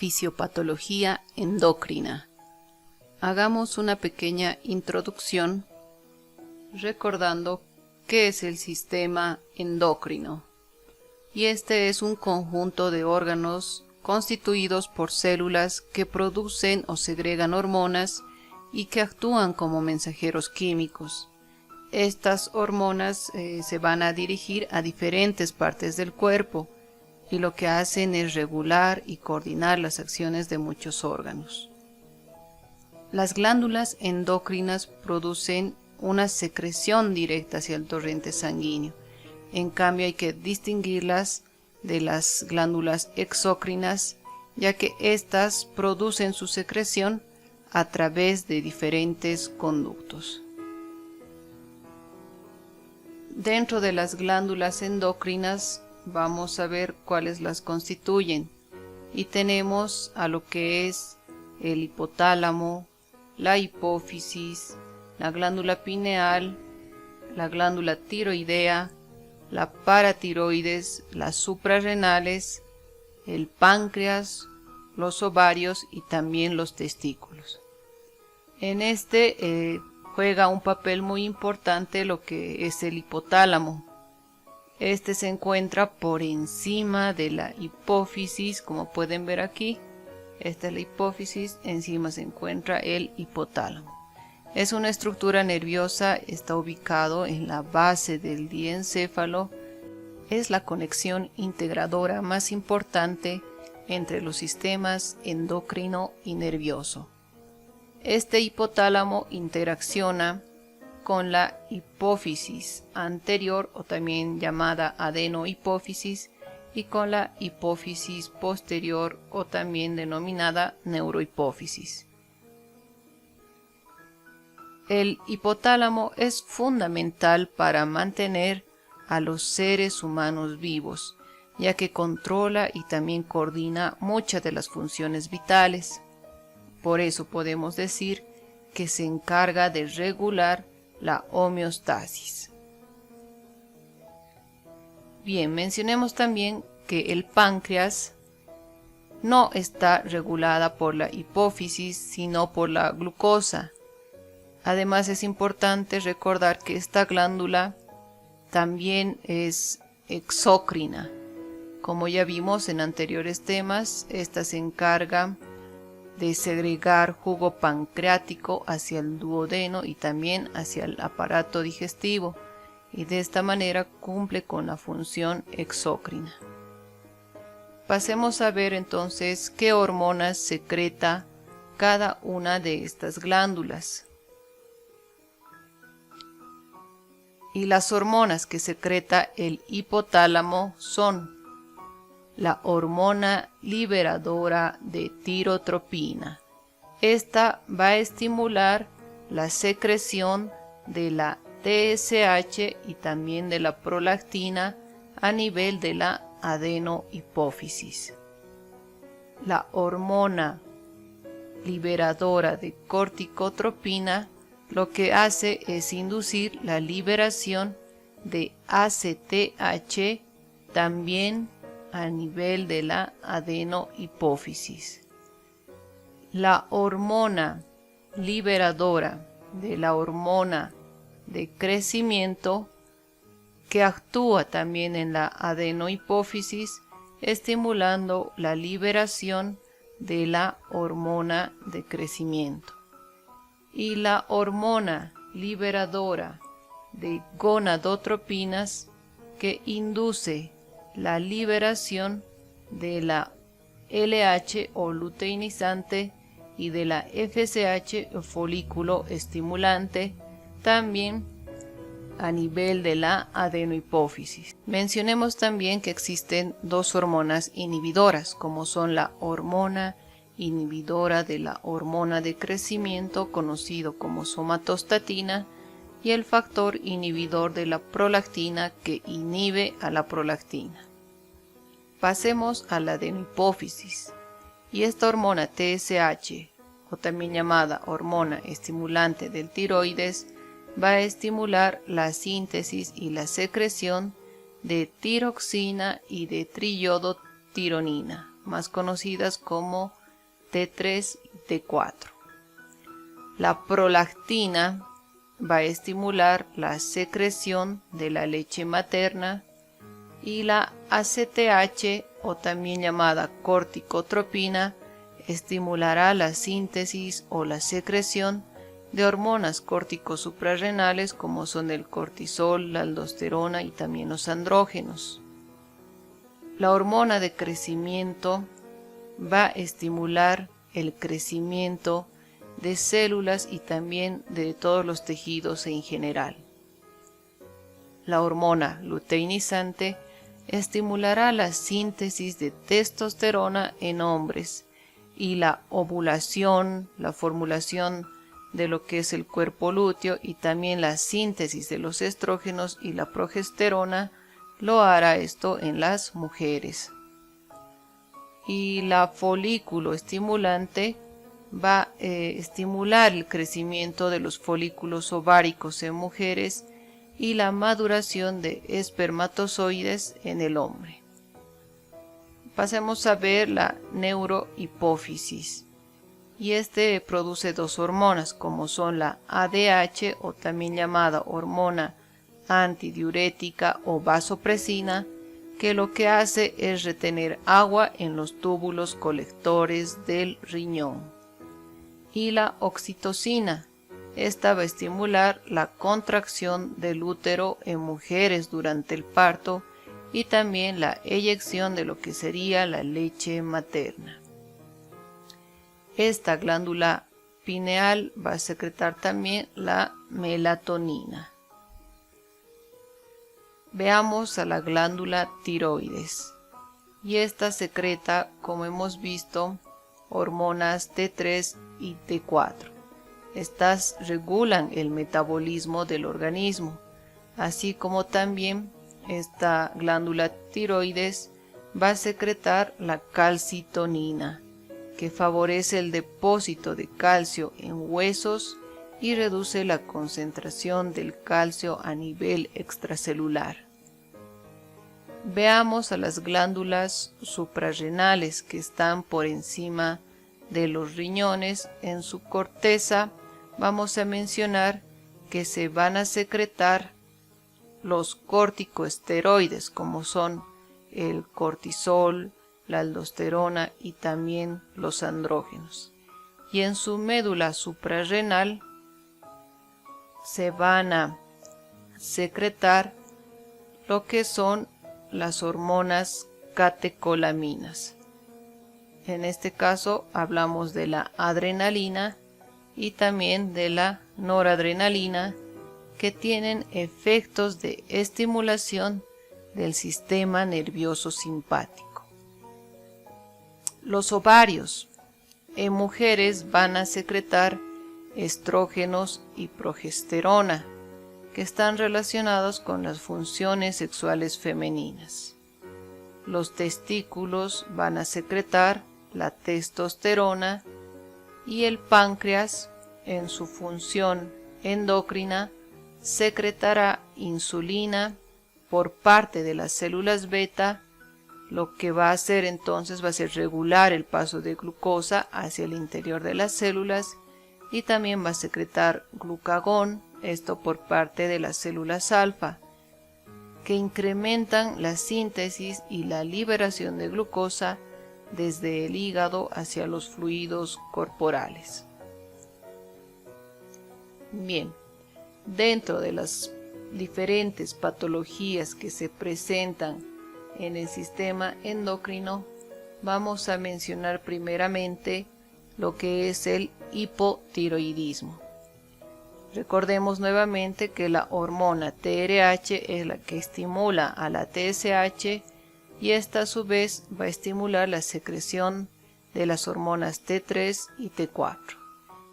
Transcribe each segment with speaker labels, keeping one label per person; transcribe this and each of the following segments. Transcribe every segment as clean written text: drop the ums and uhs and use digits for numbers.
Speaker 1: Fisiopatología endocrina. Hagamos una pequeña introducción recordando qué es el sistema endocrino. Y este es un conjunto de órganos constituidos por células que producen o segregan hormonas y que actúan como mensajeros químicos. Estas hormonas se van a dirigir a diferentes partes del cuerpo y lo que hacen es regular y coordinar las acciones de muchos órganos. Las glándulas endocrinas producen una secreción directa hacia el torrente sanguíneo. En cambio, hay que distinguirlas de las glándulas exócrinas, ya que éstas producen su secreción a través de diferentes conductos. Dentro de las glándulas endocrinas vamos a ver cuáles las constituyen, y tenemos a lo que es el hipotálamo, la hipófisis, la glándula pineal, la glándula tiroidea, la paratiroides, las suprarrenales, el páncreas, los ovarios y también los testículos. En este juega un papel muy importante lo que es el hipotálamo. Este se encuentra por encima de la hipófisis, como pueden ver aquí. Esta es la hipófisis, encima se encuentra el hipotálamo. Es una estructura nerviosa, está ubicado en la base del diencéfalo. Es la conexión integradora más importante entre los sistemas endocrino y nervioso. Este hipotálamo interacciona con la hipófisis anterior, o también llamada adenohipófisis, y con la hipófisis posterior, o también denominada neurohipófisis. El hipotálamo es fundamental para mantener a los seres humanos vivos, ya que controla y también coordina muchas de las funciones vitales. Por eso podemos decir que se encarga de regular la homeostasis. Bien, mencionemos también que el páncreas no está regulada por la hipófisis, sino por la glucosa. Además, es importante recordar que esta glándula también es exócrina. Como ya vimos en anteriores temas, esta se encarga de segregar jugo pancreático hacia el duodeno y también hacia el aparato digestivo, y de esta manera cumple con la función exócrina. Pasemos a ver entonces qué hormonas secreta cada una de estas glándulas. Y las hormonas que secreta el hipotálamo son la hormona liberadora de tirotropina. Esta va a estimular la secreción de la TSH y también de la prolactina a nivel de la adenohipófisis. La hormona liberadora de corticotropina lo que hace es inducir la liberación de ACTH también a nivel de la adenohipófisis. La hormona liberadora de la hormona de crecimiento, que actúa también en la adenohipófisis, estimulando la liberación de la hormona de crecimiento. Y la hormona liberadora de gonadotropinas, que induce la liberación de la LH o luteinizante y de la FSH o folículo estimulante, también a nivel de la adenohipófisis. Mencionemos también que existen dos hormonas inhibidoras, como son la hormona inhibidora de la hormona de crecimiento, conocido como somatostatina, y el factor inhibidor de la prolactina, que inhibe a la prolactina. Pasemos a la adenohipófisis, y esta hormona TSH, o también llamada hormona estimulante del tiroides, va a estimular la síntesis y la secreción de tiroxina y de triiodotironina. más conocidas como T3 y T4. La prolactina va a estimular la secreción de la leche materna y la ACTH, o también llamada corticotropina, estimulará la síntesis o la secreción de hormonas córtico-suprarrenales como son el cortisol, la aldosterona y también los andrógenos. La hormona de crecimiento va a estimular el crecimiento de células y también de todos los tejidos en general. La hormona luteinizante estimulará la síntesis de testosterona en hombres y la ovulación, la formulación de lo que es el cuerpo lúteo y también la síntesis de los estrógenos y la progesterona lo hará esto en las mujeres. Y la folículo estimulante va a estimular el crecimiento de los folículos ováricos en mujeres y la maduración de espermatozoides en el hombre. Pasemos a ver la neurohipófisis. Y produce dos hormonas como son la ADH, o también llamada hormona antidiurética o vasopresina, que lo que hace es retener agua en los túbulos colectores del riñón. Y la oxitocina, esta va a estimular la contracción del útero en mujeres durante el parto y también la eyección de lo que sería la leche materna. Esta glándula pineal va a secretar también la melatonina. Veamos a la glándula tiroides. Y esta secreta, como hemos visto, hormonas T3 y T4. Estas regulan el metabolismo del organismo, así como también esta glándula tiroides va a secretar la calcitonina, que favorece el depósito de calcio en huesos y reduce la concentración del calcio a nivel extracelular. Veamos a las glándulas suprarrenales que están por encima de los riñones. En su corteza vamos a mencionar que se van a secretar los corticosteroides, como son el cortisol, la aldosterona y también los andrógenos. Y en su médula suprarrenal se van a secretar lo que son las hormonas catecolaminas. En este caso hablamos de la adrenalina y también de la noradrenalina, que tienen efectos de estimulación del sistema nervioso simpático. Los ovarios en mujeres van a secretar estrógenos y progesterona, que están relacionados con las funciones sexuales femeninas. Los testículos van a secretar la testosterona y el páncreas, en su función endocrina, secretará insulina por parte de las células beta. Lo que va a hacer entonces va a ser regular el paso de glucosa hacia el interior de las células, y también va a secretar glucagón, esto por parte de las células alfa, que incrementan la síntesis y la liberación de glucosa desde el hígado hacia los fluidos corporales. Bien, dentro de las diferentes patologías que se presentan en el sistema endocrino, vamos a mencionar primeramente lo que es el hipotiroidismo. Recordemos nuevamente que la hormona TRH es la que estimula a la TSH, y esta a su vez va a estimular la secreción de las hormonas T3 y T4.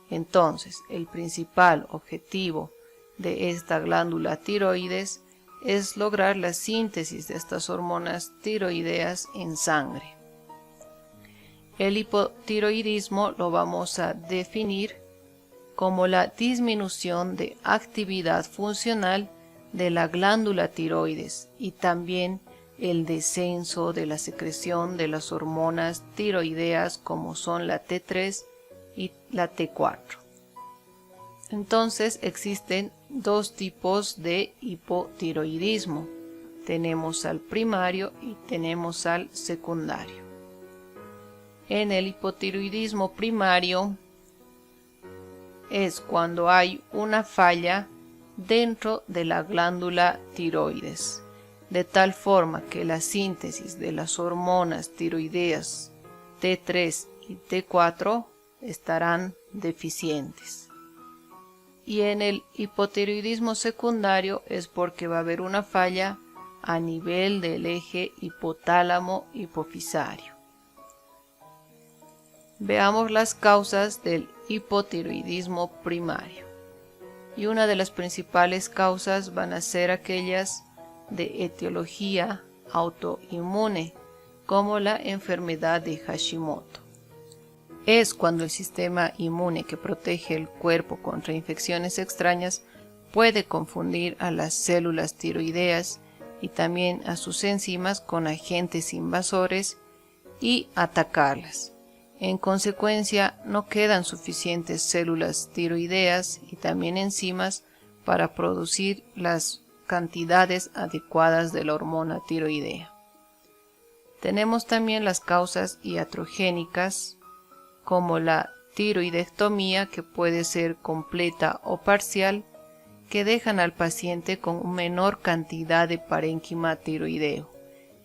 Speaker 1: Entonces, el principal objetivo de esta glándula tiroides es lograr la síntesis de estas hormonas tiroideas en sangre. El hipotiroidismo lo vamos a definir como la disminución de actividad funcional de la glándula tiroides y también el descenso de la secreción de las hormonas tiroideas como son la T3 y la T4. Entonces existen dos tipos de hipotiroidismo. Tenemos al primario y tenemos al secundario. En el hipotiroidismo primario es cuando hay una falla dentro de la glándula tiroides, de tal forma que la síntesis de las hormonas tiroideas T3 y T4 estarán deficientes. Y en el hipotiroidismo secundario es porque va a haber una falla a nivel del eje hipotálamo-hipofisario. Veamos las causas del hipotiroidismo primario. Y una de las principales causas van a ser aquellas de etiología autoinmune, como la enfermedad de Hashimoto. Es cuando el sistema inmune que protege el cuerpo contra infecciones extrañas puede confundir a las células tiroideas y también a sus enzimas con agentes invasores y atacarlas. En consecuencia, no quedan suficientes células tiroideas y también enzimas para producir las cantidades adecuadas de la hormona tiroidea. Tenemos también las causas iatrogénicas, como la tiroidectomía, que puede ser completa o parcial, que dejan al paciente con menor cantidad de parénquima tiroideo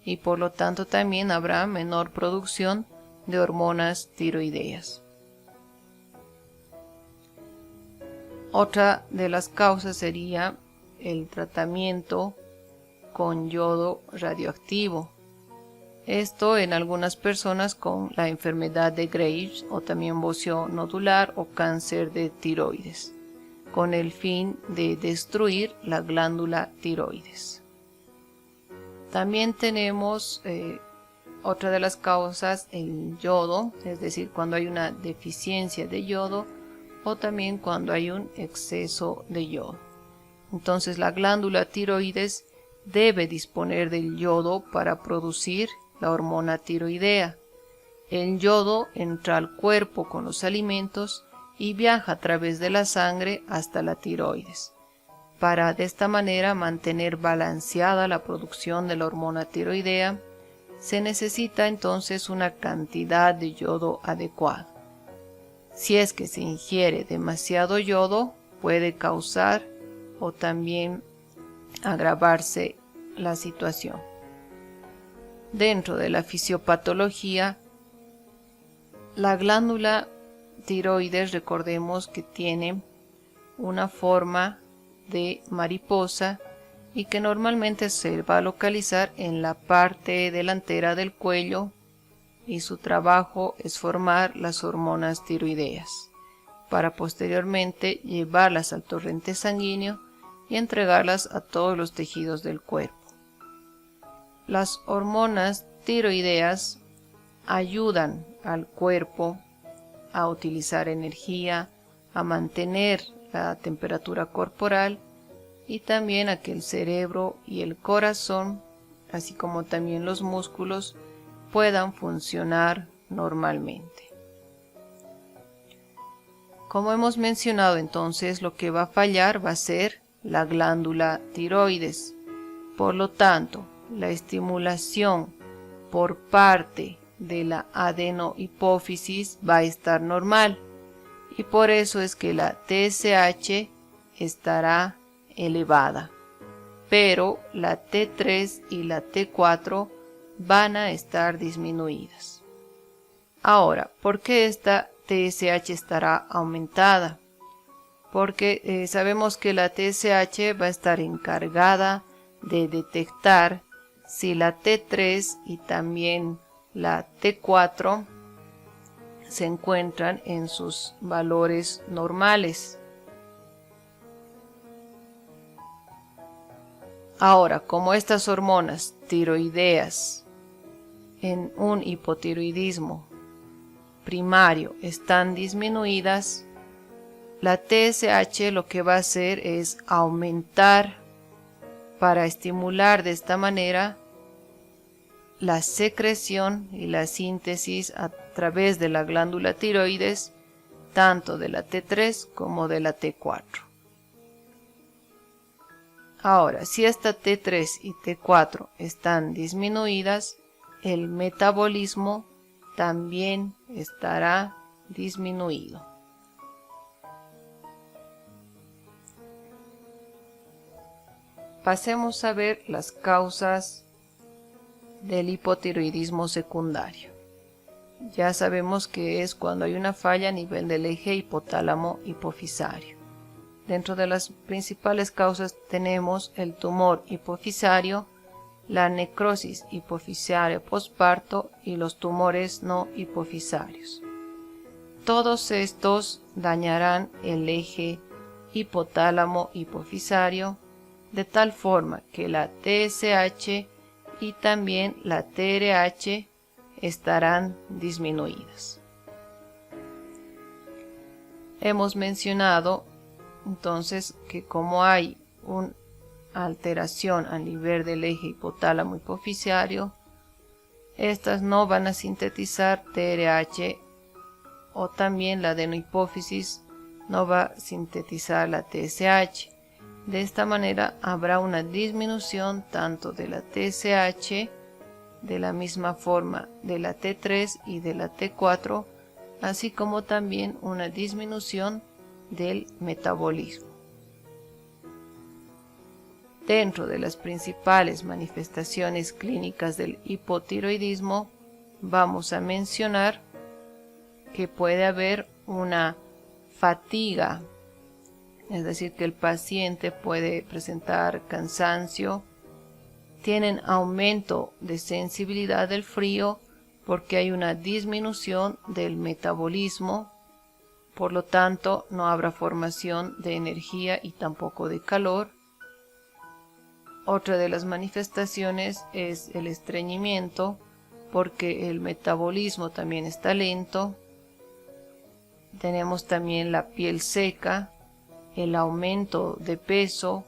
Speaker 1: y por lo tanto también habrá menor producción de hormonas tiroideas. Otra de las causas sería el tratamiento con yodo radioactivo. Esto en algunas personas con la enfermedad de Graves o también bocio nodular o cáncer de tiroides, con el fin de destruir la glándula tiroides. También tenemos otra de las causas, el yodo, es decir, cuando hay una deficiencia de yodo o también cuando hay un exceso de yodo. Entonces la glándula tiroides debe disponer del yodo para producir la hormona tiroidea. El yodo entra al cuerpo con los alimentos y viaja a través de la sangre hasta la tiroides, para de esta manera mantener balanceada la producción de la hormona tiroidea. Se necesita entonces una cantidad de yodo adecuada. Si es que se ingiere demasiado yodo, puede causar o también agravarse la situación. Dentro de la fisiopatología, la glándula tiroides, recordemos que tiene una forma de mariposa y que normalmente se va a localizar en la parte delantera del cuello, y su trabajo es formar las hormonas tiroideas para posteriormente llevarlas al torrente sanguíneo y entregarlas a todos los tejidos del cuerpo. Las hormonas tiroideas ayudan al cuerpo a utilizar energía, a mantener la temperatura corporal y también a que el cerebro y el corazón, así como también los músculos, puedan funcionar normalmente. Como hemos mencionado, entonces lo que va a fallar va a ser la glándula tiroides. Por lo tanto, la estimulación por parte de la adenohipófisis va a estar normal y por eso es que la TSH estará elevada, pero la T3 y la T4 van a estar disminuidas. Ahora, ¿por qué esta TSH estará aumentada? Porque sabemos que la TSH va a estar encargada de detectar si la T3 y también la T4 se encuentran en sus valores normales. Ahora, como estas hormonas tiroideas en un hipotiroidismo primario están disminuidas, la TSH lo que va a hacer es aumentar para estimular de esta manera la secreción y la síntesis a través de la glándula tiroides, tanto de la T3 como de la T4. Ahora, si esta T3 y T4 están disminuidas, el metabolismo también estará disminuido. Pasemos a ver las causas del hipotiroidismo secundario. Ya sabemos que es cuando hay una falla a nivel del eje hipotálamo-hipofisario. Dentro de las principales causas tenemos el tumor hipofisario, la necrosis hipofisaria posparto y los tumores no hipofisarios. Todos estos dañarán el eje hipotálamo-hipofisario de tal forma que la TSH y también la TRH estarán disminuidas. Hemos mencionado entonces que como hay una alteración a nivel del eje hipotálamo hipofisario, estas no van a sintetizar TRH, o también la adenohipófisis no va a sintetizar la TSH. De esta manera habrá una disminución tanto de la TSH, de la misma forma de la T3 y de la T4, así como también una disminución del metabolismo. Dentro de las principales manifestaciones clínicas del hipotiroidismo, vamos a mencionar que puede haber una fatiga, es decir, que el paciente puede presentar cansancio, tienen aumento de sensibilidad del frío porque hay una disminución del metabolismo, por lo tanto no habrá formación de energía y tampoco de calor. Otra de las manifestaciones es el estreñimiento, porque el metabolismo también está lento. Tenemos también la piel seca, el aumento de peso,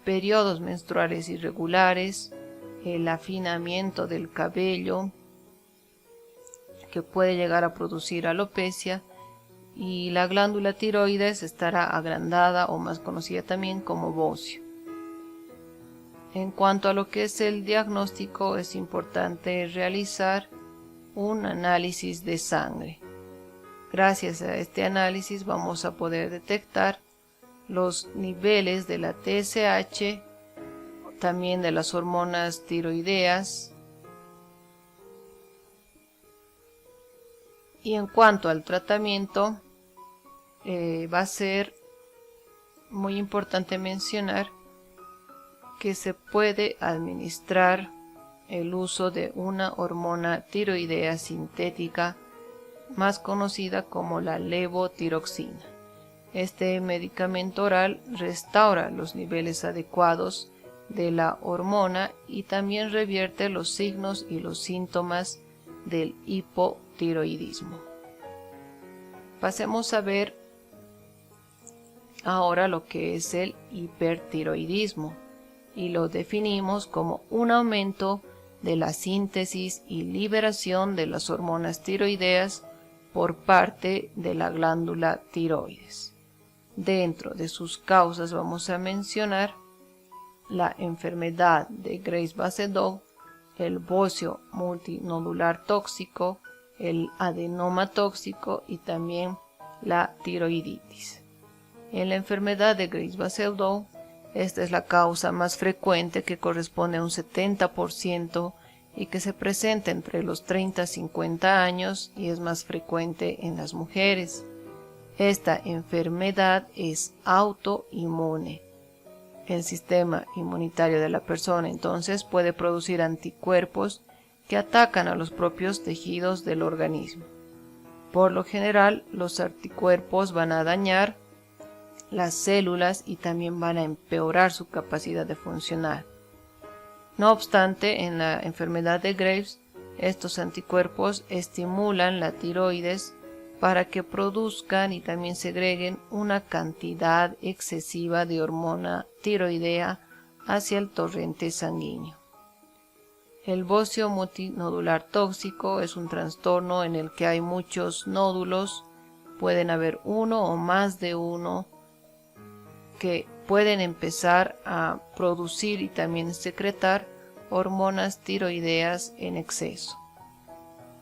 Speaker 1: periodos menstruales irregulares, el afinamiento del cabello, que puede llegar a producir alopecia, y la glándula tiroides estará agrandada o más conocida también como bocio. En cuanto a lo que es el diagnóstico, es importante realizar un análisis de sangre. Gracias a este análisis vamos a poder detectar los niveles de la TSH, también de las hormonas tiroideas. Y en cuanto al tratamiento, va a ser muy importante mencionar que se puede administrar el uso de una hormona tiroidea sintética más conocida como la levotiroxina. Este medicamento oral restaura los niveles adecuados de la hormona y también revierte los signos y los síntomas del hipotiroidismo. Pasemos a ver ahora lo que es el hipertiroidismo, y lo definimos como un aumento de la síntesis y liberación de las hormonas tiroideas por parte de la glándula tiroides. Dentro de sus causas vamos a mencionar la enfermedad de Graves-Basedow, el bocio multinodular tóxico, el adenoma tóxico y también la tiroiditis. En la enfermedad de Graves-Basedow, esta es la causa más frecuente, que corresponde a un 70% y que se presenta entre los 30 a 50 años y es más frecuente en las mujeres. Esta enfermedad es autoinmune. El sistema inmunitario de la persona entonces puede producir anticuerpos que atacan a los propios tejidos del organismo. Por lo general, los anticuerpos van a dañar las células y también van a empeorar su capacidad de funcionar. No obstante, en la enfermedad de Graves, estos anticuerpos estimulan la tiroides para que produzcan y también segreguen una cantidad excesiva de hormona tiroidea hacia el torrente sanguíneo. El bocio multinodular tóxico es un trastorno en el que hay muchos nódulos, pueden haber uno o más de uno, que pueden empezar a producir y también secretar hormonas tiroideas en exceso.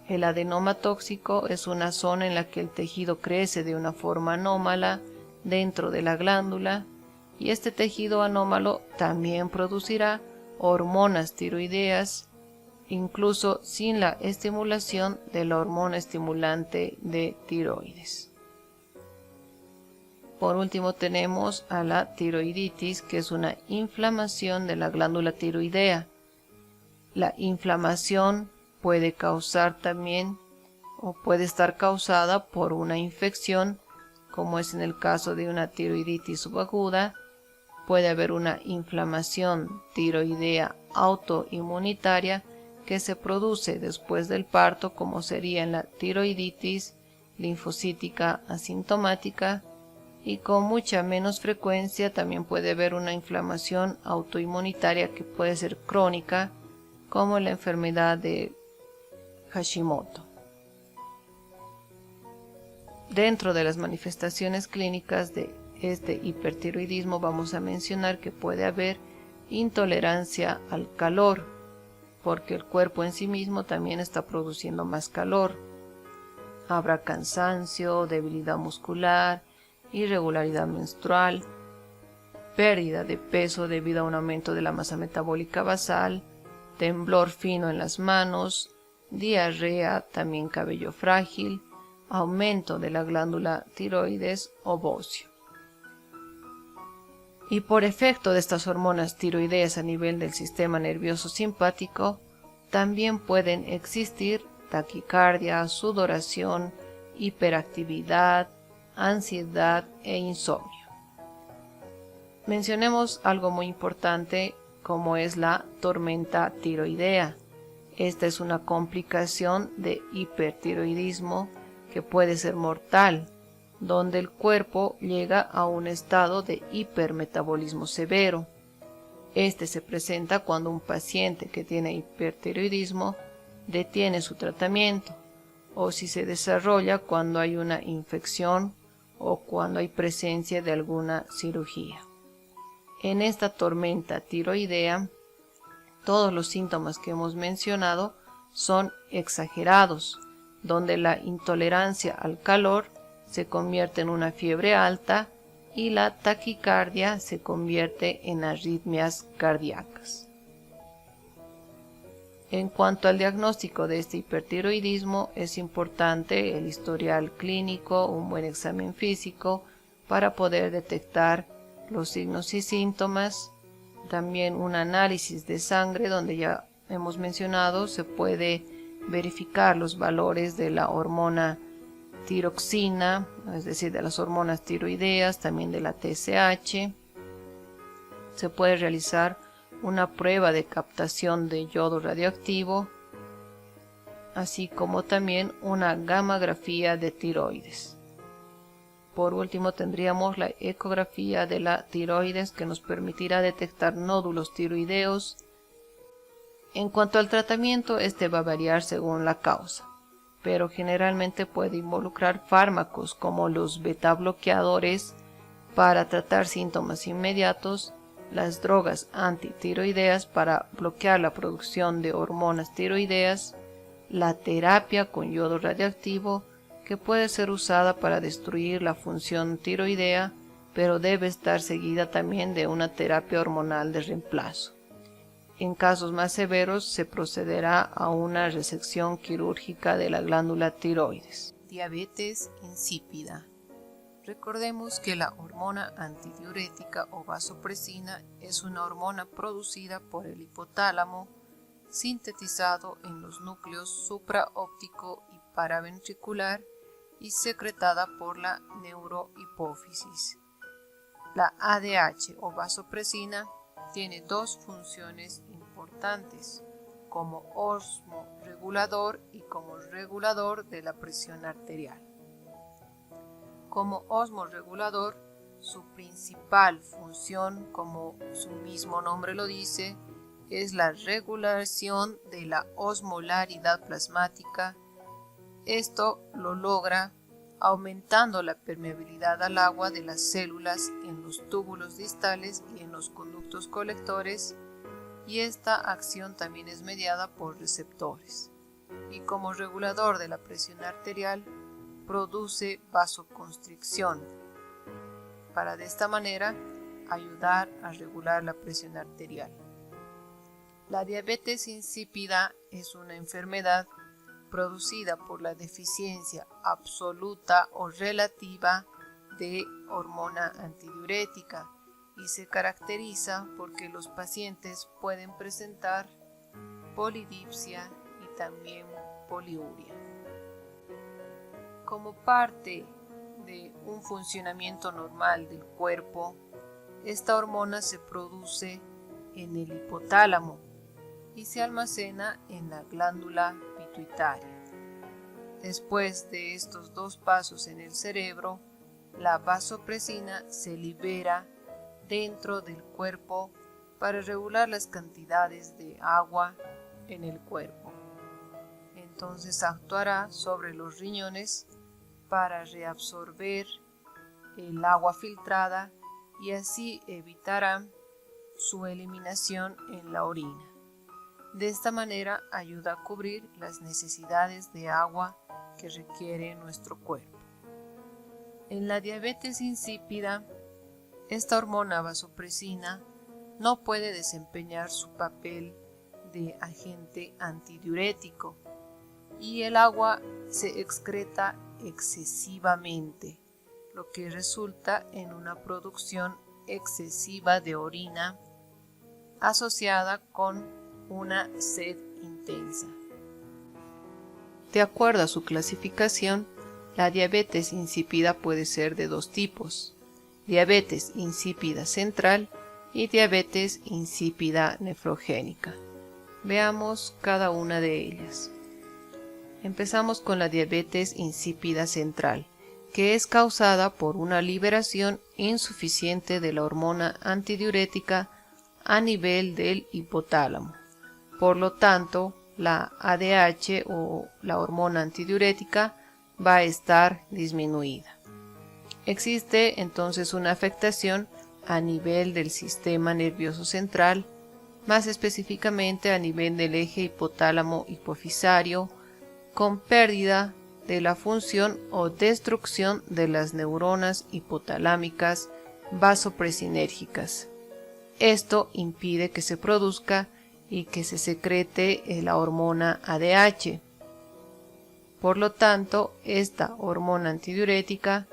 Speaker 1: El adenoma tóxico es una zona en la que el tejido crece de una forma anómala dentro de la glándula, y este tejido anómalo también producirá hormonas tiroideas, incluso sin la estimulación de la hormona estimulante de tiroides. Por último tenemos a la tiroiditis, que es una inflamación de la glándula tiroidea. La inflamación puede causar también o puede estar causada por una infección, como es en el caso de una tiroiditis subaguda. Puede haber una inflamación tiroidea autoinmunitaria que se produce después del parto, como sería en la tiroiditis linfocítica asintomática, y con mucha menos frecuencia también puede haber una inflamación autoinmunitaria que puede ser crónica, como la enfermedad de Hashimoto. Dentro de las manifestaciones clínicas de este hipertiroidismo vamos a mencionar que puede haber intolerancia al calor, porque el cuerpo en sí mismo también está produciendo más calor. Habrá cansancio, debilidad muscular, irregularidad menstrual, pérdida de peso debido a un aumento de la masa metabólica basal, temblor fino en las manos, diarrea, también cabello frágil, aumento de la glándula tiroides o bocio. Y por efecto de estas hormonas tiroideas a nivel del sistema nervioso simpático, también pueden existir taquicardia, sudoración, hiperactividad, ansiedad e insomnio. Mencionemos algo muy importante, como es la tormenta tiroidea. Esta es una complicación de hipertiroidismo que puede ser mortal, donde el cuerpo llega a un estado de hipermetabolismo severo. Este se presenta cuando un paciente que tiene hipertiroidismo detiene su tratamiento, o si se desarrolla cuando hay una infección o cuando hay presencia de alguna cirugía. En esta tormenta tiroidea, todos los síntomas que hemos mencionado son exagerados, donde la intolerancia al calor se convierte en una fiebre alta y la taquicardia se convierte en arritmias cardíacas. En cuanto al diagnóstico de este hipertiroidismo, es importante el historial clínico, un buen examen físico para poder detectar los signos y síntomas. También un análisis de sangre, donde ya hemos mencionado se puede verificar los valores de la hormona tiroxina, es decir, de las hormonas tiroideas, también de la TSH. Se puede realizar una prueba de captación de yodo radioactivo, así como también una gammagrafía de tiroides. Por último tendríamos la ecografía de la tiroides, que nos permitirá detectar nódulos tiroideos. En cuanto al tratamiento, este va a variar según la causa, pero generalmente puede involucrar fármacos como los beta bloqueadores para tratar síntomas inmediatos, las drogas antitiroideas para bloquear la producción de hormonas tiroideas, la terapia con yodo radioactivo, que puede ser usada para destruir la función tiroidea, pero debe estar seguida también de una terapia hormonal de reemplazo. En casos más severos se procederá a una resección quirúrgica de la glándula tiroides. Diabetes insípida. Recordemos que la hormona antidiurética o vasopresina es una hormona producida por el hipotálamo, sintetizado en los núcleos supraóptico y paraventricular y secretada por la neurohipófisis. La ADH o vasopresina tiene dos funciones importantes, como osmorregulador y como regulador de la presión arterial. Como osmorregulador, su principal función, como su mismo nombre lo dice, es la regulación de la osmolaridad plasmática. Esto lo logra aumentando la permeabilidad al agua de las células en los túbulos distales y en los conductos colectores, y esta acción también es mediada por receptores. Y como regulador de la presión arterial, produce vasoconstricción, para de esta manera ayudar a regular la presión arterial. La diabetes insípida es una enfermedad producida por la deficiencia absoluta o relativa de hormona antidiurética y se caracteriza porque los pacientes pueden presentar polidipsia y también poliuria. Como parte de un funcionamiento normal del cuerpo, esta hormona se produce en el hipotálamo y se almacena en la glándula pituitaria. Después de estos dos pasos en el cerebro, la vasopresina se libera dentro del cuerpo para regular las cantidades de agua en el cuerpo. Entonces actuará sobre los riñones para reabsorber el agua filtrada y así evitará su eliminación en la orina. De esta manera ayuda a cubrir las necesidades de agua que requiere nuestro cuerpo. En la diabetes insípida, esta hormona vasopresina no puede desempeñar su papel de agente antidiurético y el agua se excreta excesivamente, lo que resulta en una producción excesiva de orina asociada con una sed intensa. De acuerdo a su clasificación, la diabetes insípida puede ser de dos tipos: diabetes insípida central y diabetes insípida nefrogénica. Veamos cada una de ellas. Empezamos con la diabetes insípida central, que es causada por una liberación insuficiente de la hormona antidiurética a nivel del hipotálamo. Por lo tanto, la ADH o la hormona antidiurética va a estar disminuida. Existe entonces una afectación a nivel del sistema nervioso central, más específicamente a nivel del eje hipotálamo-hipofisario, con pérdida de la función o destrucción de las neuronas hipotalámicas vasopresinérgicas. Esto impide que se produzca y que se secrete la hormona ADH. Por lo tanto, esta hormona antidiurética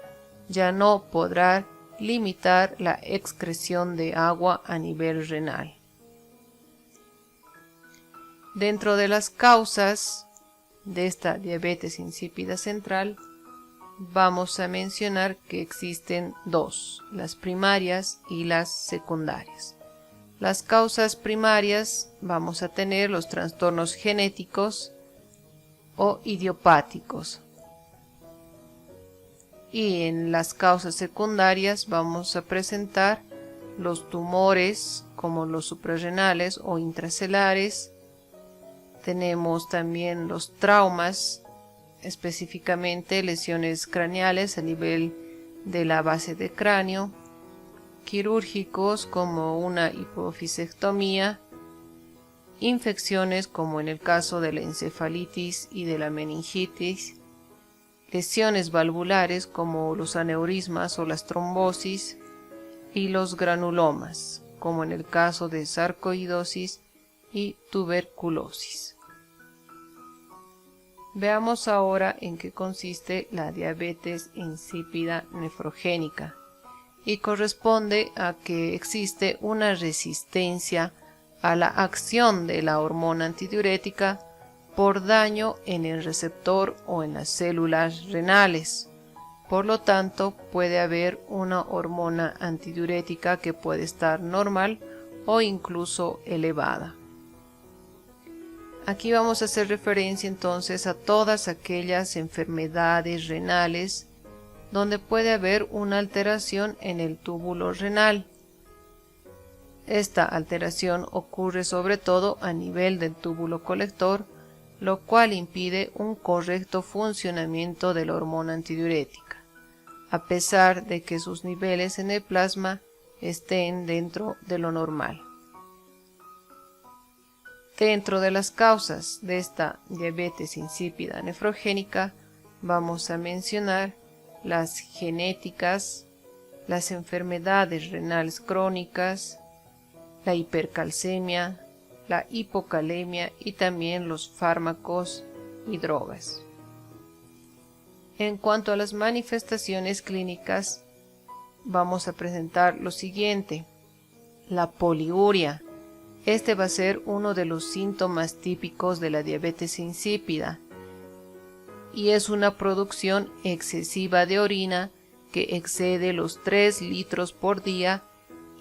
Speaker 1: ya no podrá limitar la excreción de agua a nivel renal. Dentro de las causas de esta diabetes insípida central, vamos a mencionar que existen dos: las primarias y las secundarias. Las causas primarias vamos a tener los trastornos genéticos o idiopáticos. Y en las causas secundarias vamos a presentar los tumores como los suprarrenales o intracelulares. Tenemos también los traumas, específicamente lesiones craneales a nivel de la base del cráneo, quirúrgicos como una hipofisectomía, infecciones como en el caso de la encefalitis y de la meningitis, lesiones valvulares como los aneurismas o las trombosis, y los granulomas como en el caso de sarcoidosis y tuberculosis. Veamos ahora en qué consiste la diabetes insípida nefrogénica, y corresponde a que existe una resistencia a la acción de la hormona antidiurética por daño en el receptor o en las células renales. Por lo tanto, puede haber una hormona antidiurética que puede estar normal o incluso elevada. Aquí vamos a hacer referencia entonces a todas aquellas enfermedades renales donde puede haber una alteración en el túbulo renal. Esta alteración ocurre sobre todo a nivel del túbulo colector, lo cual impide un correcto funcionamiento de la hormona antidiurética, a pesar de que sus niveles en el plasma estén dentro de lo normal. Dentro de las causas de esta diabetes insípida nefrogénica vamos a mencionar las genéticas, las enfermedades renales crónicas, la hipercalcemia, la hipocalemia y también los fármacos y drogas. En cuanto a las manifestaciones clínicas, vamos a presentar lo siguiente: la poliuria. Este va a ser uno de los síntomas típicos de la diabetes insípida y es una producción excesiva de orina que excede los 3 litros por día,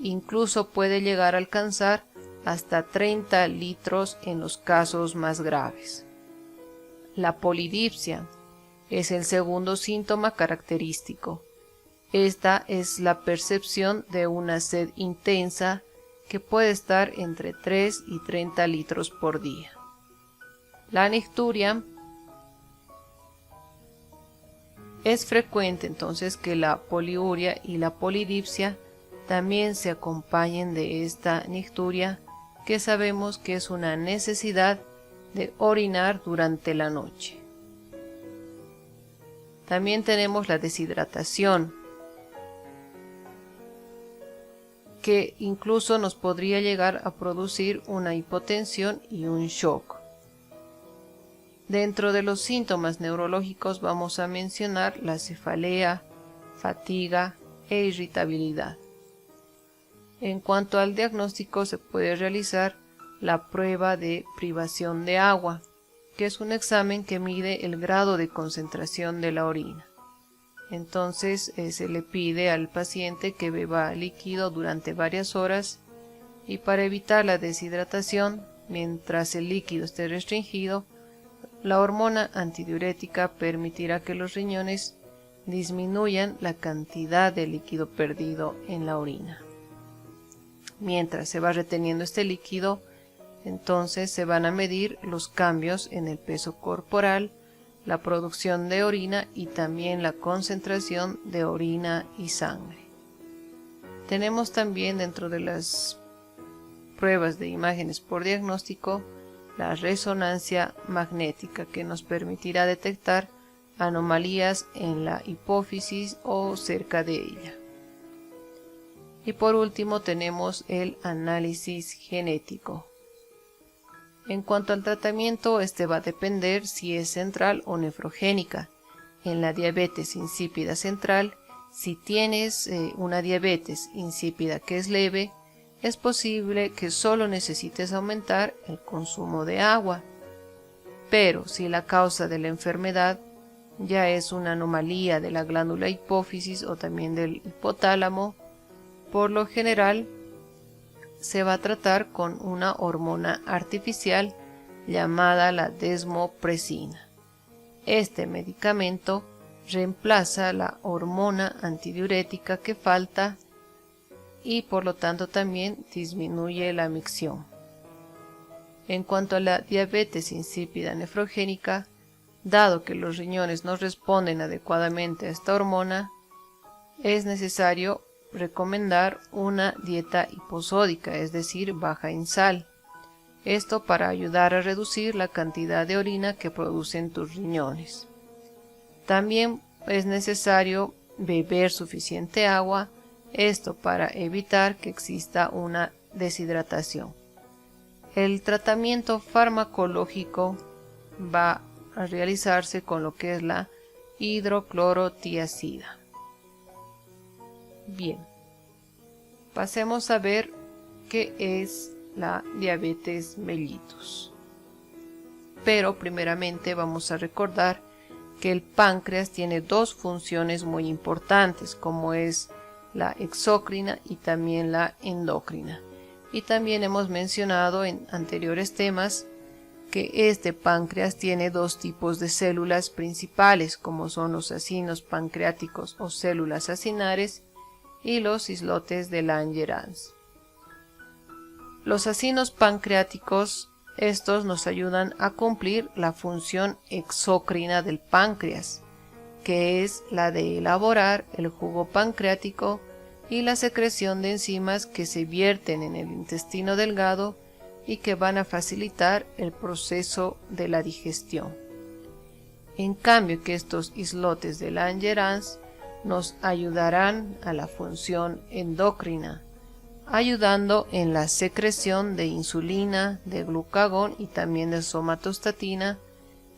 Speaker 1: incluso puede llegar a alcanzar hasta 30 litros en los casos más graves. La polidipsia es el segundo síntoma característico. Esta es la percepción de una sed intensa que puede estar entre 3 y 30 litros por día. La nicturia es frecuente entonces que la poliuria y la polidipsia también se acompañen de esta nicturia, que sabemos que es una necesidad de orinar durante la noche. También tenemos la deshidratación, que incluso nos podría llegar a producir una hipotensión y un shock. Dentro de los síntomas neurológicos vamos a mencionar la cefalea, fatiga e irritabilidad. En cuanto al diagnóstico, se puede realizar la prueba de privación de agua, que es un examen que mide el grado de concentración de la orina. Entonces se le pide al paciente que beba líquido durante varias horas, y para evitar la deshidratación, mientras el líquido esté restringido, la hormona antidiurética permitirá que los riñones disminuyan la cantidad de líquido perdido en la orina. Mientras se va reteniendo este líquido, entonces se van a medir los cambios en el peso corporal, la producción de orina y también la concentración de orina y sangre. Tenemos también dentro de las pruebas de imágenes por diagnóstico la resonancia magnética, que nos permitirá detectar anomalías en la hipófisis o cerca de ella. Y por último tenemos el análisis genético. En cuanto al tratamiento, este va a depender si es central o nefrogénica. En la diabetes insípida central, si tienes una diabetes insípida que es leve, es posible que solo necesites aumentar el consumo de agua. Pero si la causa de la enfermedad ya es una anomalía de la glándula hipófisis o también del hipotálamo, por lo general se va a tratar con una hormona artificial llamada la desmopresina. Este medicamento reemplaza la hormona antidiurética que falta y por lo tanto también disminuye la micción. En cuanto a la diabetes insípida nefrogénica, dado que los riñones no responden adecuadamente a esta hormona, es necesario recomendar una dieta hiposódica, es decir, baja en sal. Esto para ayudar a reducir la cantidad de orina que producen tus riñones. También es necesario beber suficiente agua, esto para evitar que exista una deshidratación. El tratamiento farmacológico va a realizarse con lo que es la hidroclorotiazida. Bien, pasemos a ver qué es la diabetes mellitus. Pero primeramente vamos a recordar que el páncreas tiene dos funciones muy importantes, como es la exócrina y también la endocrina. Y también hemos mencionado en anteriores temas que este páncreas tiene dos tipos de células principales, como son los acinos pancreáticos o células acinares y los islotes de Langerhans. Los acinos pancreáticos, estos nos ayudan a cumplir la función exócrina del páncreas, que es la de elaborar el jugo pancreático y la secreción de enzimas que se vierten en el intestino delgado y que van a facilitar el proceso de la digestión. En cambio que estos islotes de Langerhans nos ayudarán a la función endocrina, ayudando en la secreción de insulina, de glucagón y también de somatostatina,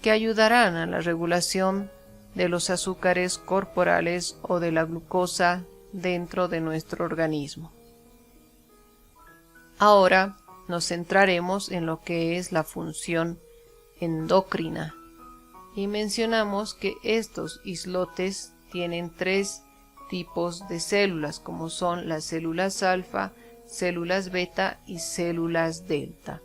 Speaker 1: que ayudarán a la regulación de los azúcares corporales o de la glucosa dentro de nuestro organismo. Ahora nos centraremos en lo que es la función endocrina y mencionamos que estos islotes tienen tres tipos de células, como son las células alfa, células beta y células delta.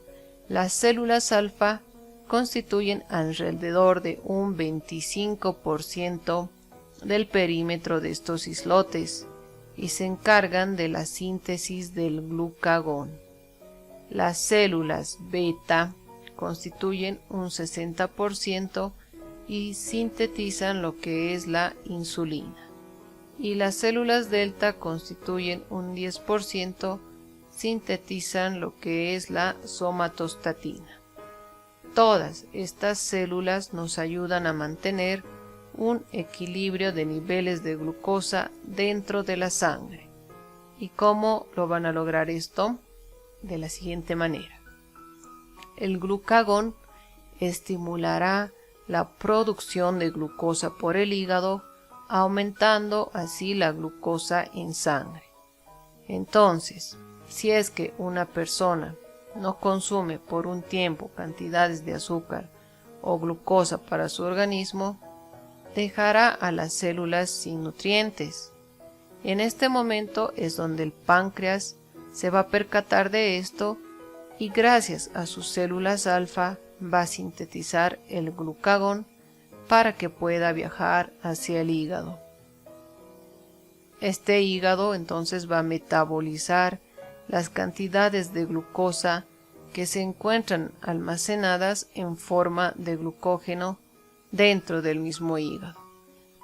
Speaker 1: Las células alfa constituyen alrededor de un 25% del perímetro de estos islotes y se encargan de la síntesis del glucagón. Las células beta constituyen un 60% y sintetizan lo que es la insulina. Y las células delta constituyen un 10%, sintetizan lo que es la somatostatina. Todas estas células nos ayudan a mantener un equilibrio de niveles de glucosa dentro de la sangre. ¿Y cómo lo van a lograr esto? De la siguiente manera. El glucagón estimulará la producción de glucosa por el hígado, aumentando así la glucosa en sangre. Entonces, si es que una persona no consume por un tiempo cantidades de azúcar o glucosa para su organismo, dejará a las células sin nutrientes. En este momento es donde el páncreas se va a percatar de esto y gracias a sus células alfa va a sintetizar el glucagón para que pueda viajar hacia el hígado. Este hígado entonces va a metabolizar las cantidades de glucosa que se encuentran almacenadas en forma de glucógeno dentro del mismo hígado,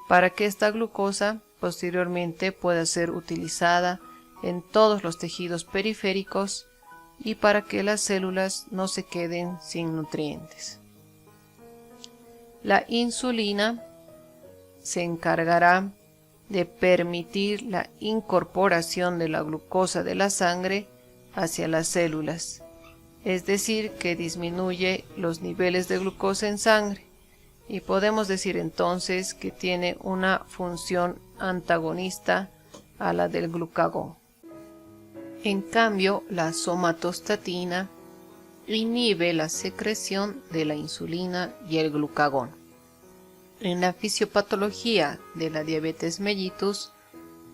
Speaker 1: para que esta glucosa posteriormente pueda ser utilizada en todos los tejidos periféricos y para que las células no se queden sin nutrientes. La insulina se encargará de permitir la incorporación de la glucosa de la sangre hacia las células, es decir, que disminuye los niveles de glucosa en sangre, y podemos decir entonces que tiene una función antagonista a la del glucagón. En cambio, la somatostatina inhibe la secreción de la insulina y el glucagón. En la fisiopatología de la diabetes mellitus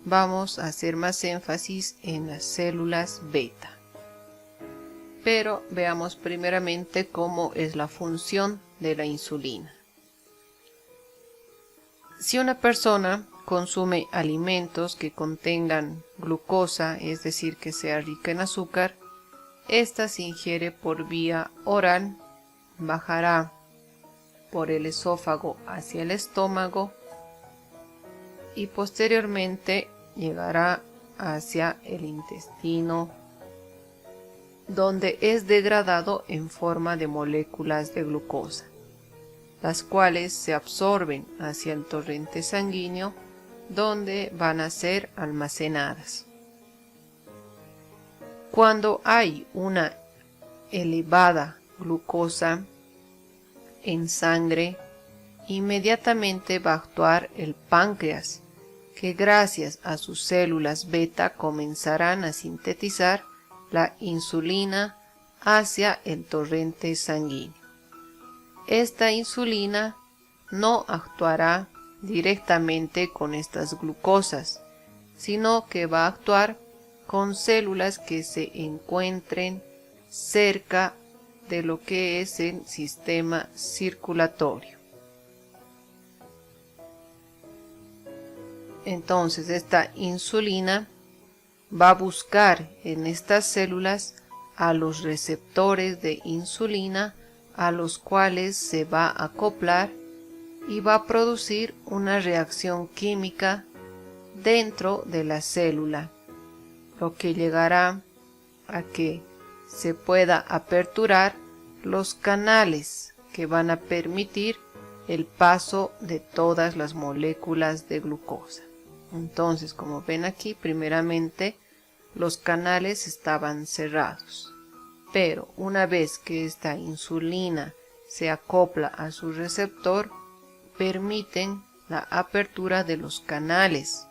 Speaker 1: vamos a hacer más énfasis en las células beta. Pero veamos primeramente cómo es la función de la insulina. Si una persona consume alimentos que contengan glucosa, es decir, que sea rica en azúcar, esta se ingiere por vía oral, bajará por el esófago hacia el estómago y posteriormente llegará hacia el intestino, donde es degradado en forma de moléculas de glucosa, las cuales se absorben hacia el torrente sanguíneo, donde van a ser almacenadas. Cuando hay una elevada glucosa en sangre, inmediatamente va a actuar el páncreas, que gracias a sus células beta comenzarán a sintetizar la insulina hacia el torrente sanguíneo. Esta insulina no actuará directamente con estas glucosas, sino que va a actuar con células que se encuentren cerca de lo que es el sistema circulatorio. Entonces esta insulina va a buscar en estas células a los receptores de insulina a los cuales se va a acoplar y va a producir una reacción química dentro de la célula, lo que llegará a que se pueda aperturar los canales que van a permitir el paso de todas las moléculas de glucosa. Entonces, como ven aquí, primeramente los canales estaban cerrados, pero una vez que esta insulina se acopla a su receptor, permiten la apertura de los canales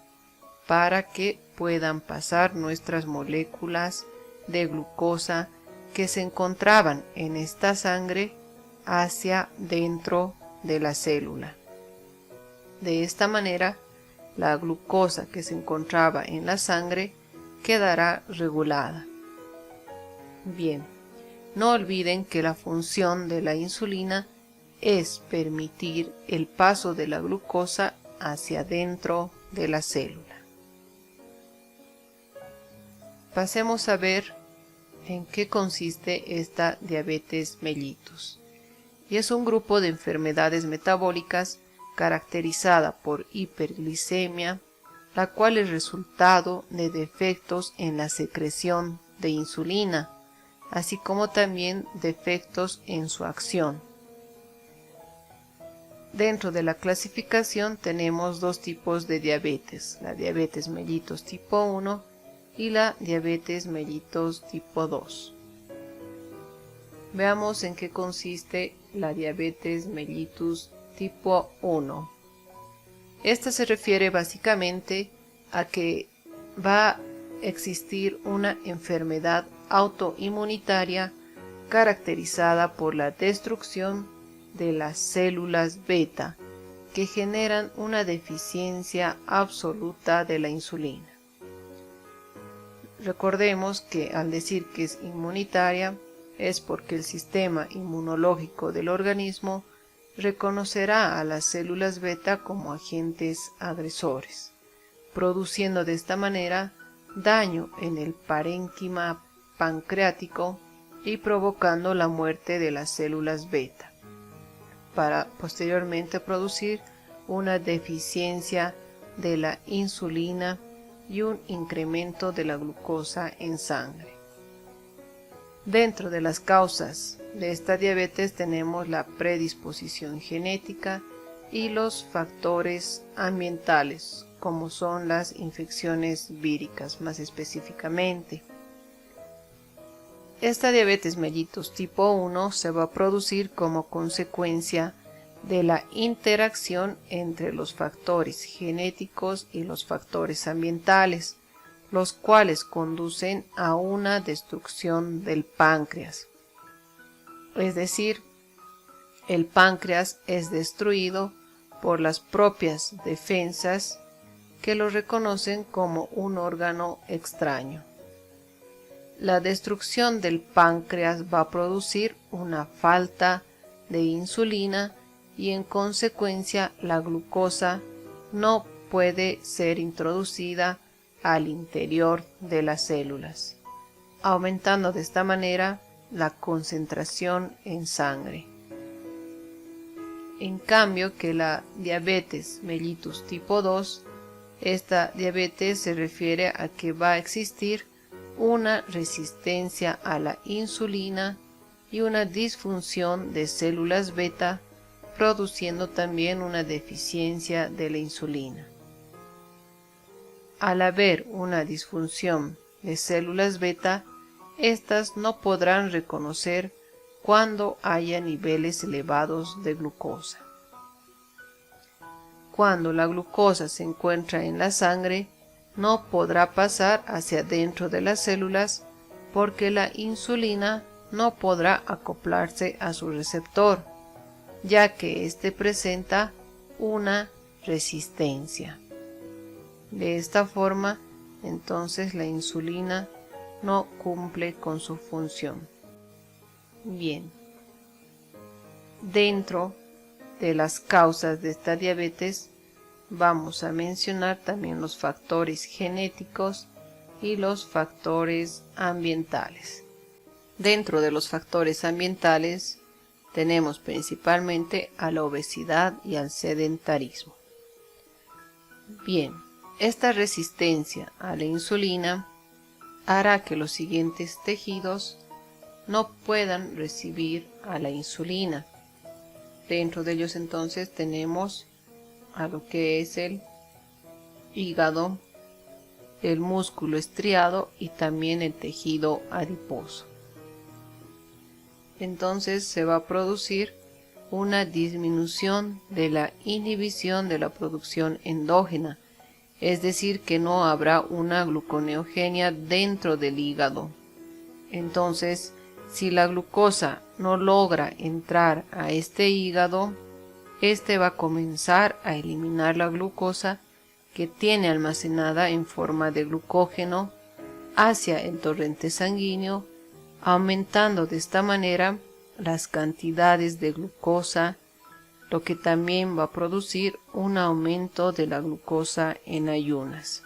Speaker 1: para que puedan pasar nuestras moléculas de glucosa que se encontraban en esta sangre hacia dentro de la célula. De esta manera, la glucosa que se encontraba en la sangre quedará regulada. Bien, no olviden que la función de la insulina es permitir el paso de la glucosa hacia dentro de la célula. Pasemos a ver en qué consiste esta diabetes mellitus. Y es un grupo de enfermedades metabólicas caracterizada por hiperglicemia, la cual es resultado de defectos en la secreción de insulina, así como también defectos en su acción. Dentro de la clasificación tenemos dos tipos de diabetes, la diabetes mellitus tipo 1 y la diabetes mellitus tipo 2. Veamos en qué consiste la diabetes mellitus tipo 1. Esta se refiere básicamente a que va a existir una enfermedad autoinmunitaria caracterizada por la destrucción de las células beta que generan una deficiencia absoluta de la insulina. Recordemos que al decir que es inmunitaria es porque el sistema inmunológico del organismo reconocerá a las células beta como agentes agresores, produciendo de esta manera daño en el parénquima pancreático y provocando la muerte de las células beta, para posteriormente producir una deficiencia de la insulina y un incremento de la glucosa en sangre. Dentro de las causas de esta diabetes tenemos la predisposición genética y los factores ambientales, como son las infecciones víricas más específicamente. Esta diabetes mellitus tipo 1 se va a producir como consecuencia de la interacción entre los factores genéticos y los factores ambientales, los cuales conducen a una destrucción del páncreas. Es decir, el páncreas es destruido por las propias defensas que lo reconocen como un órgano extraño. La destrucción del páncreas va a producir una falta de insulina y en consecuencia la glucosa no puede ser introducida al interior de las células, aumentando de esta manera la concentración en sangre. En cambio que la diabetes mellitus tipo 2, esta diabetes se refiere a que va a existir una resistencia a la insulina y una disfunción de células beta, produciendo también una deficiencia de la insulina. Al haber una disfunción de células beta, estas no podrán reconocer cuando haya niveles elevados de glucosa. Cuando la glucosa se encuentra en la sangre, no podrá pasar hacia dentro de las células porque la insulina no podrá acoplarse a su receptor, ya que éste presenta una resistencia. De esta forma, entonces la insulina no cumple con su función. Bien, dentro de las causas de esta diabetes vamos a mencionar también los factores genéticos y los factores ambientales. Dentro de los factores ambientales tenemos principalmente a la obesidad y al sedentarismo. Bien, esta resistencia a la insulina hará que los siguientes tejidos no puedan recibir a la insulina. Dentro de ellos entonces tenemos a lo que es el hígado, el músculo estriado y también el tejido adiposo. Entonces se va a producir una disminución de la inhibición de la producción endógena, es decir, que no habrá una gluconeogenia dentro del hígado. Entonces, si la glucosa no logra entrar a este hígado, este va a comenzar a eliminar la glucosa que tiene almacenada en forma de glucógeno hacia el torrente sanguíneo, aumentando de esta manera las cantidades de glucosa, lo que también va a producir un aumento de la glucosa en ayunas.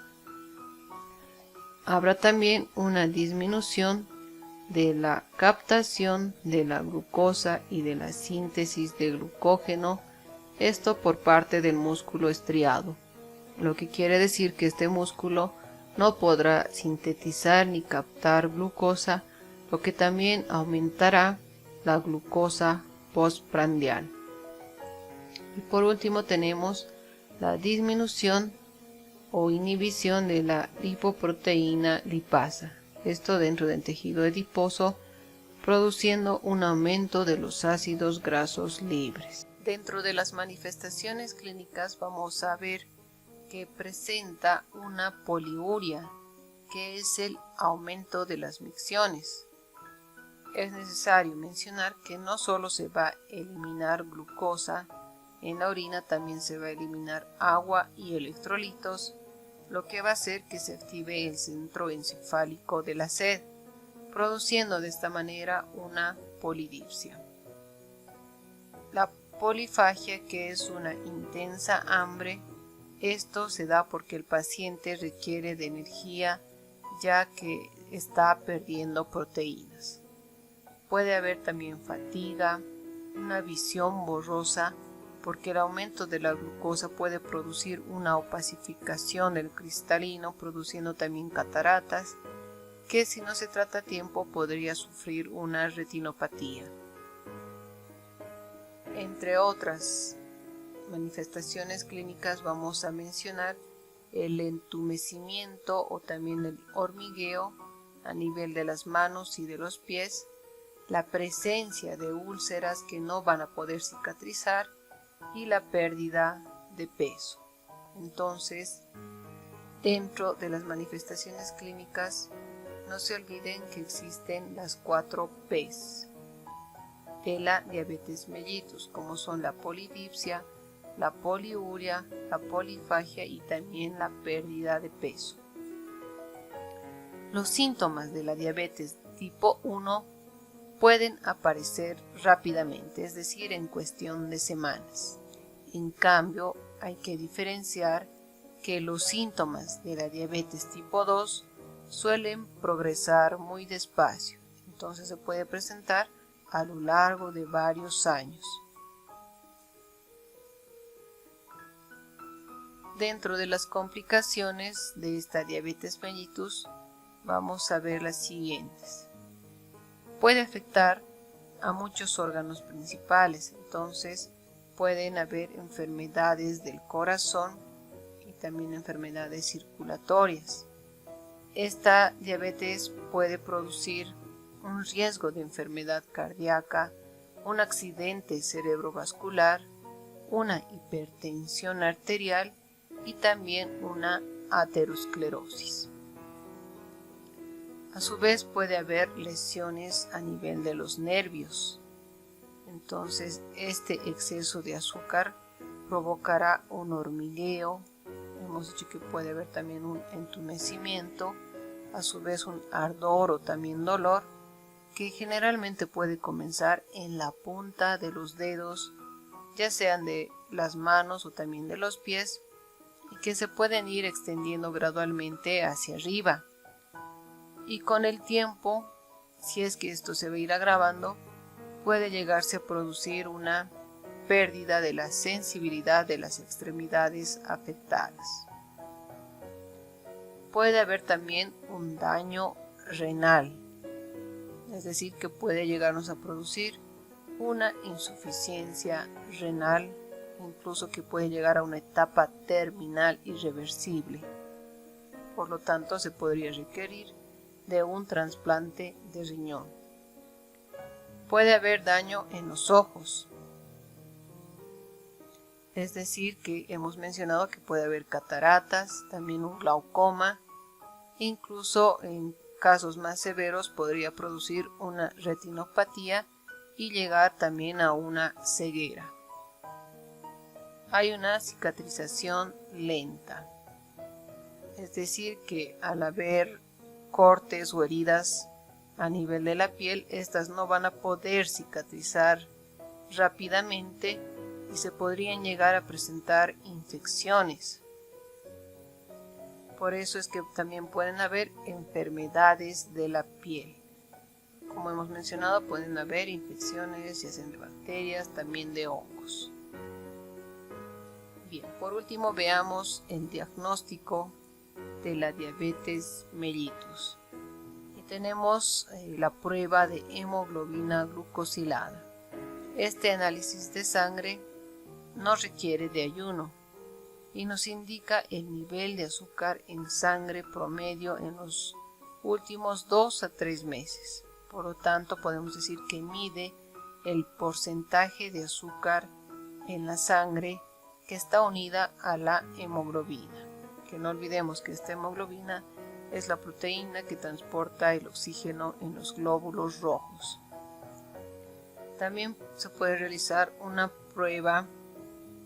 Speaker 1: Habrá también una disminución de la captación de la glucosa y de la síntesis de glucógeno, esto por parte del músculo estriado, lo que quiere decir que este músculo no podrá sintetizar ni captar glucosa, lo que también aumentará la glucosa postprandial. Y por último tenemos la disminución o inhibición de la lipoproteína lipasa, esto dentro del tejido adiposo, produciendo un aumento de los ácidos grasos libres. Dentro de las manifestaciones clínicas vamos a ver que presenta una poliuria, que es el aumento de las micciones. Es necesario mencionar que no solo se va a eliminar glucosa en la orina, también se va a eliminar agua y electrolitos, lo que va a hacer que se active el centro encefálico de la sed, produciendo de esta manera una polidipsia. La polifagia, que es una intensa hambre, esto se da porque el paciente requiere de energía ya que está perdiendo proteínas. Puede haber también fatiga, una visión borrosa, porque el aumento de la glucosa puede producir una opacificación del cristalino, produciendo también cataratas, que si no se trata a tiempo podría sufrir una retinopatía. Entre otras manifestaciones clínicas vamos a mencionar el entumecimiento o también el hormigueo a nivel de las manos y de los pies, la presencia de úlceras que no van a poder cicatrizar y la pérdida de peso. Entonces, dentro de las manifestaciones clínicas, no se olviden que existen las 4 P's de la diabetes mellitus, como son la polidipsia, la poliuria, la polifagia y también la pérdida de peso. Los síntomas de la diabetes tipo 1 pueden aparecer rápidamente, es decir, en cuestión de semanas. En cambio, hay que diferenciar que los síntomas de la diabetes tipo 2 suelen progresar muy despacio, entonces se puede presentar a lo largo de varios años. Dentro de las complicaciones de esta diabetes mellitus, vamos a ver las siguientes. Puede afectar a muchos órganos principales, entonces pueden haber enfermedades del corazón y también enfermedades circulatorias. Esta diabetes puede producir un riesgo de enfermedad cardíaca, un accidente cerebrovascular, una hipertensión arterial y también una aterosclerosis. A su vez puede haber lesiones a nivel de los nervios. Entonces este exceso de azúcar provocará un hormigueo. Hemos dicho que puede haber también un entumecimiento, a su vez un ardor o también dolor, que generalmente puede comenzar en la punta de los dedos, ya sean de las manos o también de los pies, y que se pueden ir extendiendo gradualmente hacia arriba. Y con el tiempo si es que esto se va a ir agravando, puede llegarse a producir una pérdida de la sensibilidad de las extremidades afectadas. Puede haber también un daño renal, es decir, que puede llegarnos a producir una insuficiencia renal, incluso que puede llegar a una etapa terminal irreversible. Por lo tanto, se podría requerir de un trasplante de riñón. Puede haber daño en los ojos, es decir, que hemos mencionado que puede haber cataratas, también un glaucoma, incluso en casos más severos podría producir una retinopatía y llegar también a una ceguera. Hay una cicatrización lenta, es decir, que al haber cortes o heridas a nivel de la piel, estas no van a poder cicatrizar rápidamente y se podrían llegar a presentar infecciones. Por eso es que también pueden haber enfermedades de la piel. Como hemos mencionado, pueden haber infecciones, ya sean de bacterias, también de hongos. Bien, por último veamos el diagnóstico de la diabetes mellitus. Y tenemos la prueba de hemoglobina glucosilada. Este análisis de sangre no requiere de ayuno y nos indica el nivel de azúcar en sangre promedio en los últimos 2 a 3 meses. Por lo tanto, podemos decir que mide el porcentaje de azúcar en la sangre que está unida a la hemoglobina. Que no olvidemos que esta hemoglobina es la proteína que transporta el oxígeno en los glóbulos rojos. También se puede realizar una prueba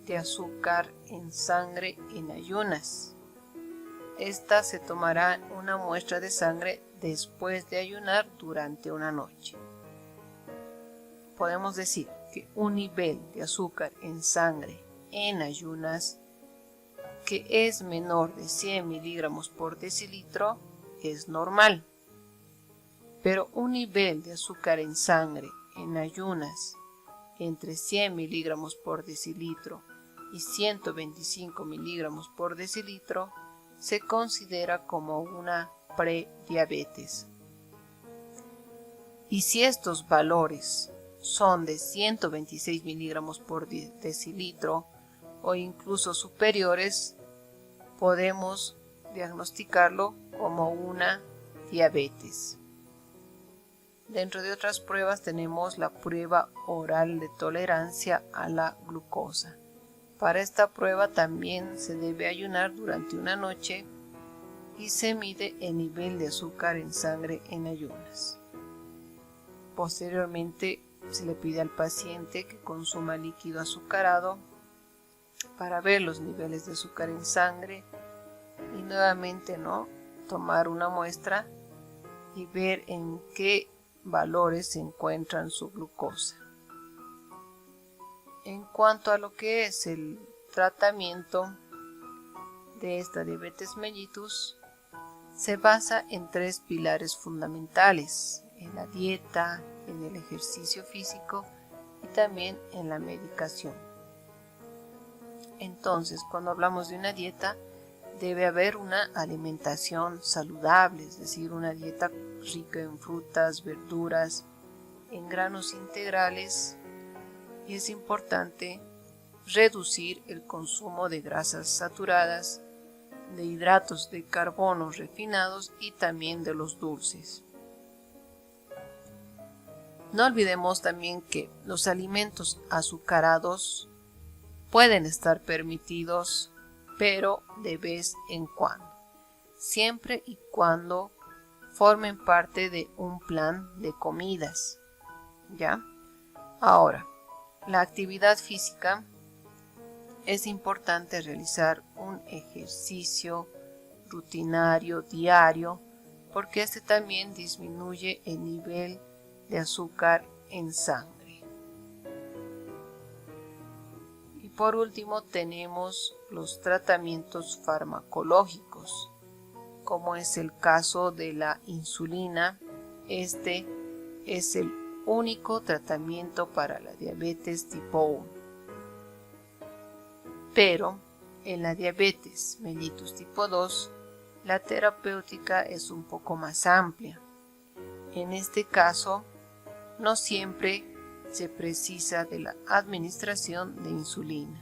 Speaker 1: de azúcar en sangre en ayunas. Esta se tomará una muestra de sangre después de ayunar durante una noche. Podemos decir que un nivel de azúcar en sangre en ayunas que es menor de 100 miligramos por decilitro es normal, pero un nivel de azúcar en sangre en ayunas entre 100 miligramos por decilitro y 125 miligramos por decilitro se considera como una prediabetes. Y si estos valores son de 126 miligramos por decilitro o incluso superiores, podemos diagnosticarlo como una diabetes. Dentro de otras pruebas tenemos la prueba oral de tolerancia a la glucosa. Para esta prueba también se debe ayunar durante una noche y se mide el nivel de azúcar en sangre en ayunas. Posteriormente se le pide al paciente que consuma líquido azucarado para ver los niveles de azúcar en sangre y nuevamente tomar una muestra y ver en qué valores se encuentran su glucosa. En cuanto a lo que es el tratamiento de esta diabetes mellitus, se basa en 3 pilares fundamentales: en la dieta, en el ejercicio físico y también en la medicación. Entonces, cuando hablamos de una dieta, debe haber una alimentación saludable, es decir, una dieta rica en frutas, verduras, en granos integrales, y es importante reducir el consumo de grasas saturadas, de hidratos de carbono refinados y también de los dulces. No olvidemos también que los alimentos azucarados pueden estar permitidos, pero de vez en cuando, siempre y cuando formen parte de un plan de comidas, ¿ya? Ahora, la actividad física, es importante realizar un ejercicio rutinario diario porque este también disminuye el nivel de azúcar en sangre. Y por último tenemos los tratamientos farmacológicos, como es el caso de la insulina. Este es el único tratamiento para la diabetes tipo 1. Pero en la diabetes mellitus tipo 2, la terapéutica es un poco más amplia. En este caso, no siempre se precisa de la administración de insulina.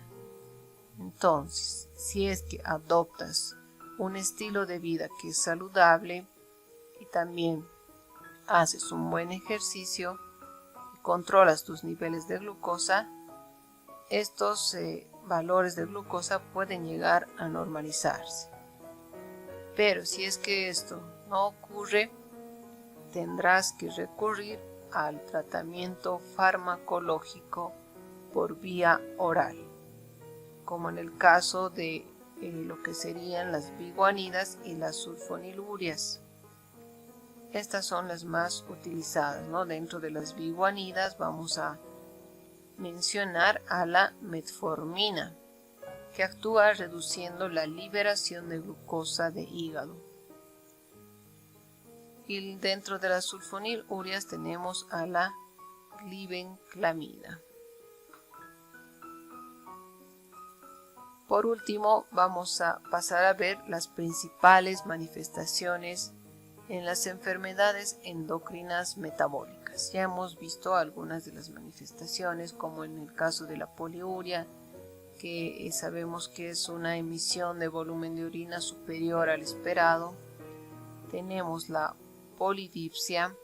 Speaker 1: Entonces, si es que adoptas un estilo de vida que es saludable y también haces un buen ejercicio y controlas tus niveles de glucosa, estos valores de glucosa pueden llegar a normalizarse. Pero si es que esto no ocurre, tendrás que recurrir al tratamiento farmacológico por vía oral, como en el caso de lo que serían las biguanidas y las sulfonilurias. Estas son las más utilizadas, ¿no? Dentro de las biguanidas vamos a mencionar a la metformina, que actúa reduciendo la liberación de glucosa de hígado. Y dentro de las sulfonilurias tenemos a la glibenclamida. Por último, vamos a pasar a ver las principales manifestaciones en las enfermedades endocrinas metabólicas. Ya hemos visto algunas de las manifestaciones, como en el caso de la poliuria, que sabemos que es una emisión de volumen de orina superior al esperado. Tenemos la polidipsia,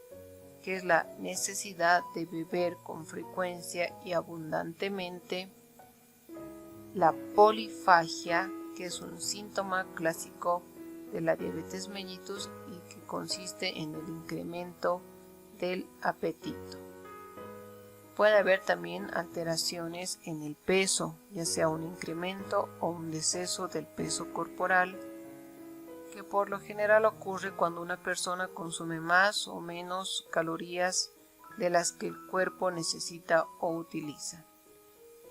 Speaker 1: que es la necesidad de beber con frecuencia y abundantemente. La polifagia, que es un síntoma clásico de la diabetes mellitus y que consiste en el incremento del apetito. Puede haber también alteraciones en el peso, ya sea un incremento o un descenso del peso corporal, que por lo general ocurre cuando una persona consume más o menos calorías de las que el cuerpo necesita o utiliza.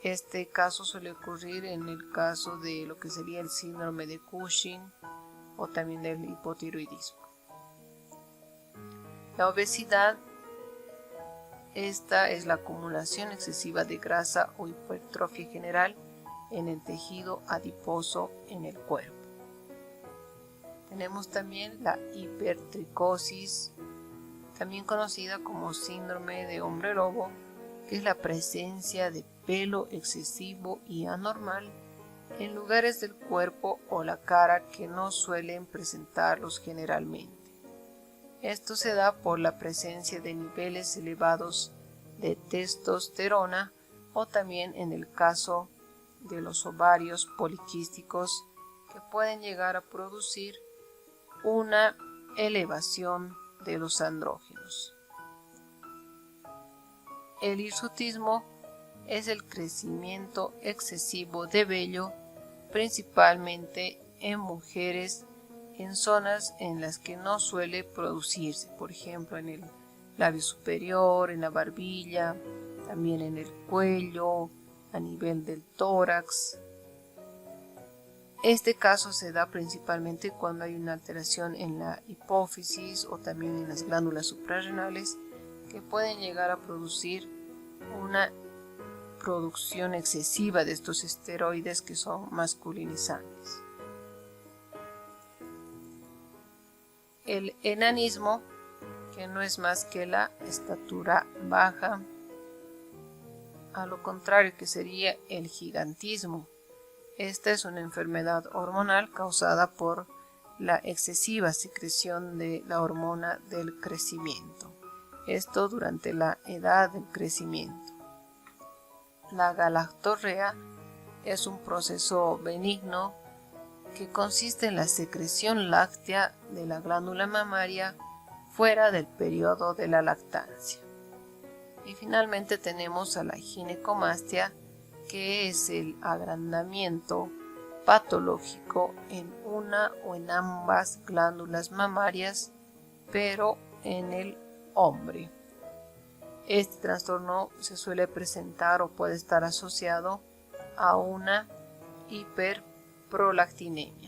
Speaker 1: Este caso suele ocurrir en el caso de lo que sería el síndrome de Cushing o también del hipotiroidismo. La obesidad, esta es la acumulación excesiva de grasa o hipertrofia general en el tejido adiposo en el cuerpo. Tenemos también la hipertricosis, también conocida como síndrome de hombre lobo, que es la presencia de pelo excesivo y anormal en lugares del cuerpo o la cara que no suelen presentarlos generalmente. Esto se da por la presencia de niveles elevados de testosterona o también en el caso de los ovarios poliquísticos, que pueden llegar a producir una elevación de los andrógenos. El hirsutismo es el crecimiento excesivo de vello, principalmente en mujeres en zonas en las que no suele producirse, por ejemplo en el labio superior, en la barbilla, también en el cuello, a nivel del tórax. Este caso se da principalmente cuando hay una alteración en la hipófisis o también en las glándulas suprarrenales, que pueden llegar a producir una producción excesiva de estos esteroides que son masculinizantes. El enanismo, que no es más que la estatura baja, a lo contrario que sería el gigantismo. Esta es una enfermedad hormonal causada por la excesiva secreción de la hormona del crecimiento. Esto durante la edad del crecimiento. La galactorrea es un proceso benigno que consiste en la secreción láctea de la glándula mamaria fuera del periodo de la lactancia. Y finalmente tenemos a la ginecomastia, que es el agrandamiento patológico en una o en ambas glándulas mamarias, pero en el hombre. Este trastorno se suele presentar o puede estar asociado a una hiperprolactinemia.